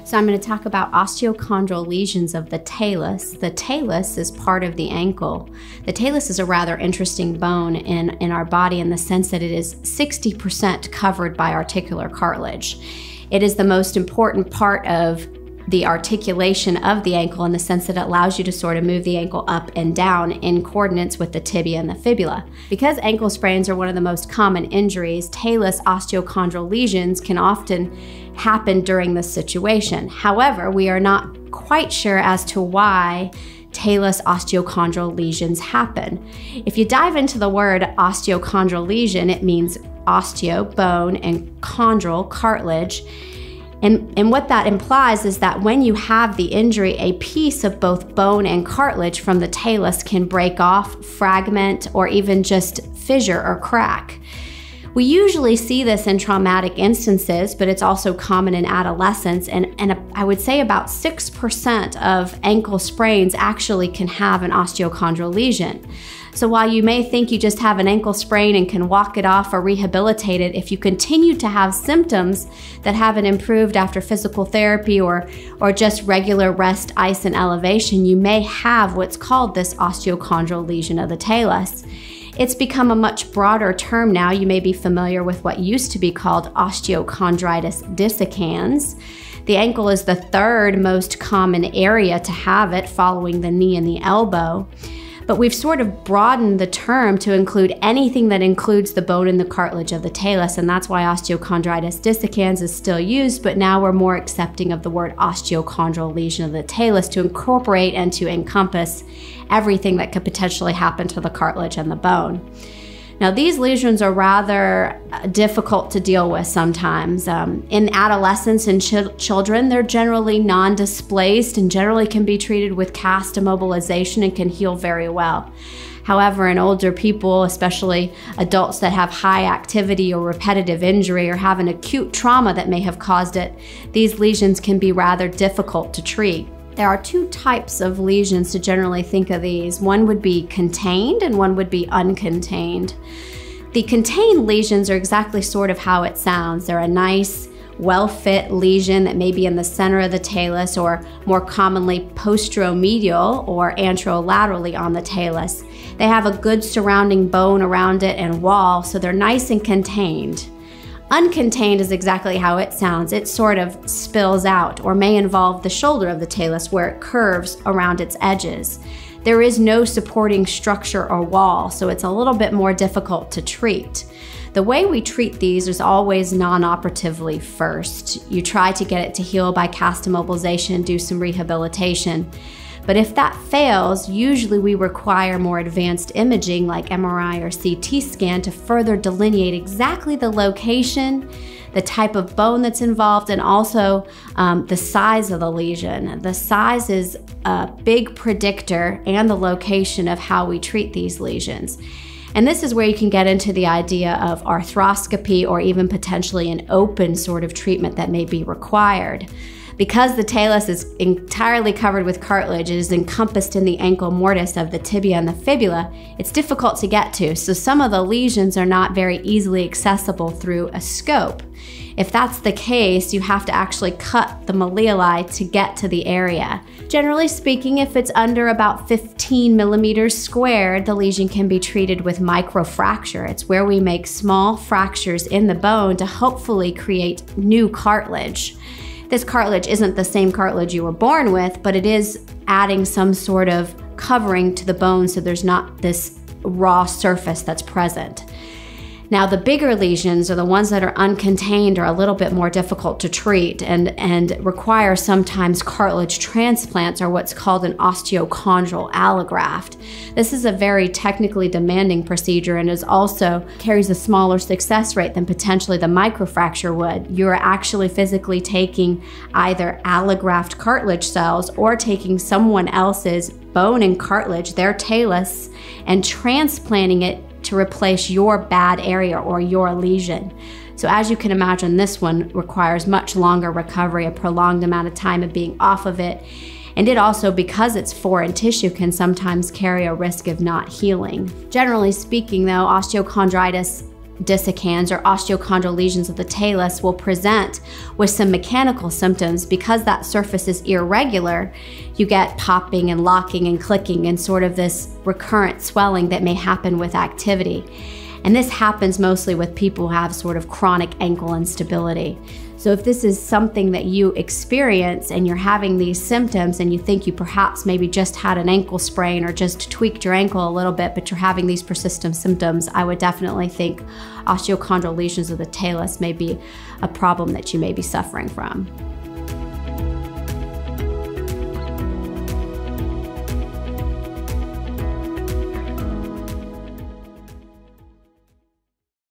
So I'm going to talk about osteochondral lesions of the talus. The talus is part of the ankle. The talus is a rather interesting bone in our body in the sense that it is 60% covered by articular cartilage. It is the most important part of the articulation of the ankle in the sense that it allows you to sort of move the ankle up and down in coordinates with the tibia and the fibula. Because ankle sprains are one of the most common injuries, talus osteochondral lesions can often happen during this situation. However, we are not quite sure as to why talus osteochondral lesions happen. If you dive into the word osteochondral lesion, it means osteo, bone, and chondral, cartilage. And what that implies is that when you have the injury, a piece of both bone and cartilage from the talus can break off, fragment, or even just fissure or crack. We usually see this in traumatic instances, but it's also common in adolescents, and I would say about 6% of ankle sprains actually can have an osteochondral lesion. So while you may think you just have an ankle sprain and can walk it off or rehabilitate it, if you continue to have symptoms that haven't improved after physical therapy or just regular rest, ice, and elevation, you may have what's called this osteochondral lesion of the talus. It's become a much broader term now. You may be familiar with what used to be called osteochondritis dissecans. The ankle is the third most common area to have it, following the knee and the elbow. But we've sort of broadened the term to include anything that includes the bone and the cartilage of the talus, and that's why osteochondritis dissecans is still used, but now we're more accepting of the word osteochondral lesion of the talus to incorporate and to encompass everything that could potentially happen to the cartilage and the bone. Now, these lesions are rather difficult to deal with sometimes. In adolescents and children, they're generally non-displaced and generally can be treated with cast immobilization and can heal very well. However, in older people, especially adults that have high activity or repetitive injury or have an acute trauma that may have caused it, these lesions can be rather difficult to treat. There are two types of lesions to generally think of these. One would be contained and one would be uncontained. The contained lesions are exactly sort of how it sounds. They're a nice, well-fit lesion that may be in the center of the talus or more commonly posteromedial or anterolaterally on the talus. They have a good surrounding bone around it and wall, so they're nice and contained. Uncontained is exactly how it sounds. It sort of spills out or may involve the shoulder of the talus where it curves around its edges. There is no supporting structure or wall, so it's a little bit more difficult to treat. The way we treat these is always non-operatively first. You try to get it to heal by cast immobilization, do some rehabilitation. But if that fails, usually we require more advanced imaging like MRI or CT scan to further delineate exactly the location, the type of bone that's involved, and also the size of the lesion. The size is a big predictor and the location of how we treat these lesions. And this is where you can get into the idea of arthroscopy or even potentially an open sort of treatment that may be required. Because the talus is entirely covered with cartilage, it is encompassed in the ankle mortise of the tibia and the fibula, it's difficult to get to, so some of the lesions are not very easily accessible through a scope. If that's the case, you have to actually cut the malleoli to get to the area. Generally speaking, if it's under about 15 millimeters squared, the lesion can be treated with microfracture. It's where we make small fractures in the bone to hopefully create new cartilage. This cartilage isn't the same cartilage you were born with, but it is adding some sort of covering to the bone so there's not this raw surface that's present. Now, the bigger lesions, or the ones that are uncontained, are a little bit more difficult to treat and require sometimes cartilage transplants, or what's called an osteochondral allograft. This is a very technically demanding procedure and also carries a smaller success rate than potentially the microfracture would. You're actually physically taking either allograft cartilage cells or taking someone else's bone and cartilage, their talus, and transplanting it to replace your bad area or your lesion. So as you can imagine, this one requires much longer recovery, a prolonged amount of time of being off of it. And it also, because it's foreign tissue, can sometimes carry a risk of not healing. Generally speaking though, osteochondritis dissecans or osteochondral lesions of the talus will present with some mechanical symptoms. Because that surface is irregular, you get popping and locking and clicking and sort of this recurrent swelling that may happen with activity. And this happens mostly with people who have sort of chronic ankle instability. So if this is something that you experience and you're having these symptoms and you think you perhaps maybe just had an ankle sprain or just tweaked your ankle a little bit, but you're having these persistent symptoms, I would definitely think osteochondral lesions of the talus may be a problem that you may be suffering from.